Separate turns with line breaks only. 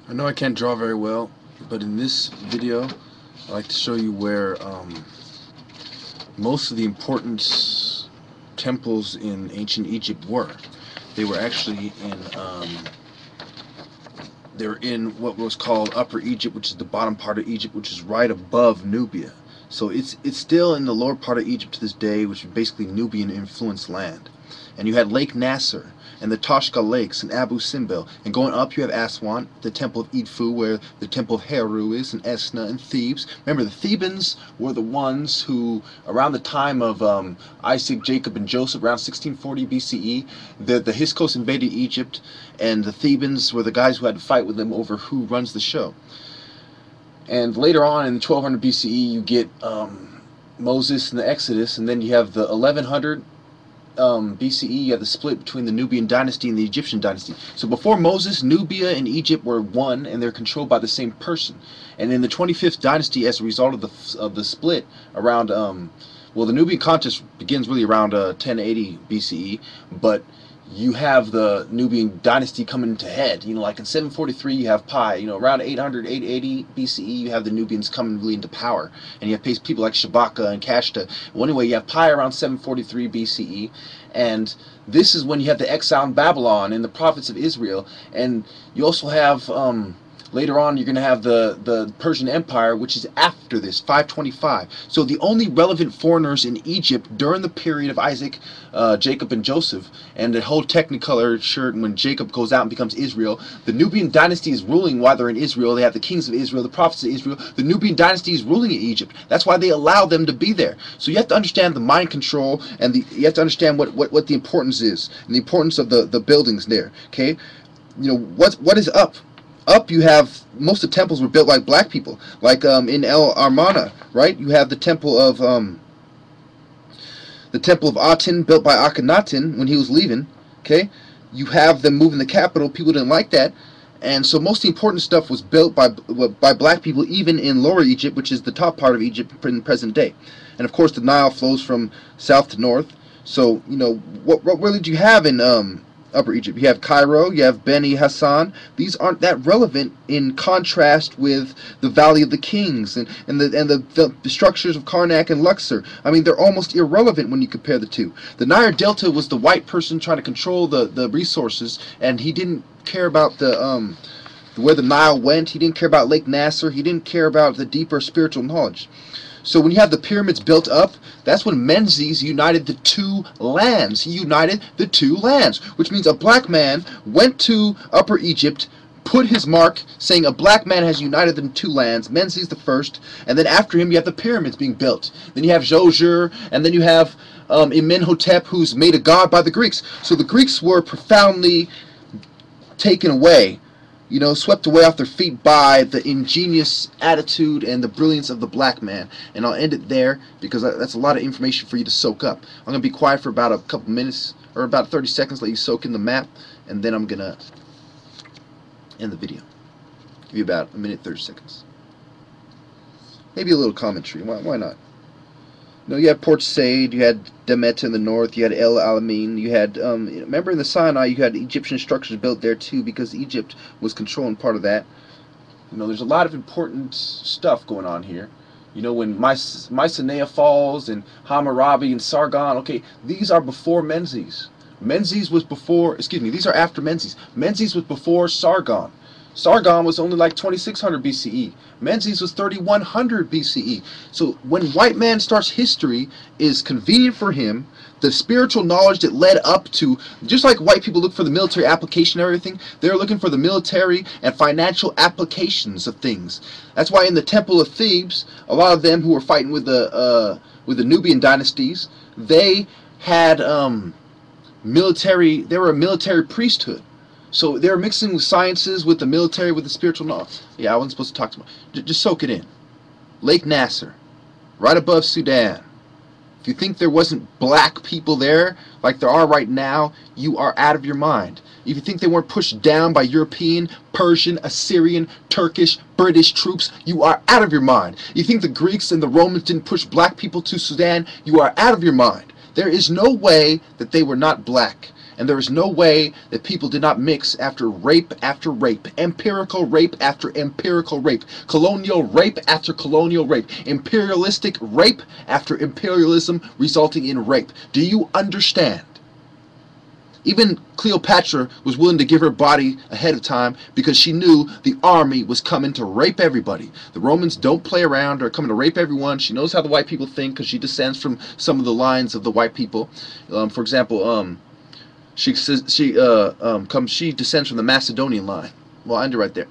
I know I can't draw very well, but in this video I'd like to show you where most of the important temples in ancient Egypt were. They were actually in what was called Upper Egypt, which is the bottom part of Egypt, which is right above Nubia. So it's still in the lower part of Egypt to this day, which is basically Nubian influenced land. And you had Lake Nasser and the Toshka Lakes and Abu Simbel, and going up you have Aswan, the temple of Edfu, where the temple of Heru is, and Esna and Thebes. Remember, the Thebans were the ones who, around the time of Isaac, Jacob, and Joseph, around 1640 BCE, the Hyksos invaded Egypt, and the Thebans were the guys who had to fight with them over who runs the show. And later on in 1200 BCE you get Moses and the Exodus, and then you have the 1100 BCE, you have the split between the Nubian dynasty and the Egyptian dynasty. So before Moses, Nubia and Egypt were one, and they're controlled by the same person. And in the 25th dynasty, as a result of the split around, well, the Nubian contest begins really around 1080 BCE, but you have the Nubian dynasty coming to head. You know, like in 743 you have Pi. You know, around 800, 880 BCE you have the Nubians coming really into power, and you have people like Shabaka and Kashta. Well, anyway, you have Pi around 743 BCE, and this is when you have the exile in Babylon and the prophets of Israel, and you also have later on, you're going to have the Persian Empire, which is after this, 525. So the only relevant foreigners in Egypt during the period of Isaac, Jacob, and Joseph, and the whole Technicolor shirt when Jacob goes out and becomes Israel, the Nubian dynasty is ruling while they're in Israel. They have the kings of Israel, the prophets of Israel. The Nubian dynasty is ruling in Egypt. That's why they allow them to be there. So you have to understand the mind control, and you have to understand what the importance is, and the importance of the buildings there. Okay, you know what is up. Up you have, most of the temples were built by black people, like in El Armana, right? You have the temple of Aten, built by Akhenaten when he was leaving. Okay, you have them moving the capital. People didn't like that, and so most of the important stuff was built by black people, even in Lower Egypt, which is the top part of Egypt in present day. And of course, the Nile flows from south to north. So you know what really did you have in Upper Egypt? You have Cairo, you have Beni Hassan. These aren't that relevant in contrast with the Valley of the Kings and the structures of Karnak and Luxor. I mean, they're almost irrelevant when you compare the two. The Nile Delta was the white person trying to control the resources, and he didn't care about where the Nile went. He didn't care about Lake Nasser. He didn't care about the deeper spiritual knowledge. So when you have the pyramids built up, that's when Menzies united the two lands. He united the two lands, which means a black man went to Upper Egypt, put his mark, saying a black man has united the two lands. Menzies the first, and then after him you have the pyramids being built. Then you have Djoser, and then you have Amenhotep, who's made a god by the Greeks. So the Greeks were profoundly taken away, you know, swept away off their feet by the ingenious attitude and the brilliance of the black man. And I'll end it there because that's a lot of information for you to soak up. I'm going to be quiet for about a couple minutes, or about 30 seconds, let you soak in the map, and then I'm going to end the video. Give you about a minute, 30 seconds. Maybe a little commentary. Why not? You know, you had Port Said, you had Damietta in the north, you had El Alamein, you had, remember in the Sinai, you had Egyptian structures built there too, because Egypt was controlling part of that. You know, there's a lot of important stuff going on here. You know, when Mycenae falls, and Hammurabi and Sargon, okay, these are before Menzies. Menzies was before, excuse me, these are after Menzies. Menzies was before Sargon. Sargon was only like 2600 BCE. Menzies was 3100 BCE. So when white man starts history, is convenient for him. The spiritual knowledge that led up to, just like white people look for the military application and everything, they're looking for the military and financial applications of things. That's why in the Temple of Thebes, a lot of them who were fighting with the Nubian dynasties, they had military. They were a military priesthood. So they're mixing with sciences, with the military, with the spiritual knowledge. Yeah, I wasn't supposed to talk too much. Just soak it in. Lake Nasser, right above Sudan. If you think there wasn't black people there, like there are right now, you are out of your mind. If you think they weren't pushed down by European, Persian, Assyrian, Turkish, British troops, you are out of your mind. You think the Greeks and the Romans didn't push black people to Sudan, you are out of your mind. There is no way that they were not black. And there is no way that people did not mix after rape, empirical rape after empirical rape, colonial rape after colonial rape, imperialistic rape after imperialism resulting in rape. Do you understand? Even Cleopatra was willing to give her body ahead of time because she knew the army was coming to rape everybody. The Romans don't play around. They're coming to rape everyone. She knows how the white people think because she descends from some of the lines of the white people. For example, she descends from the Macedonian line. Well, I end it right there.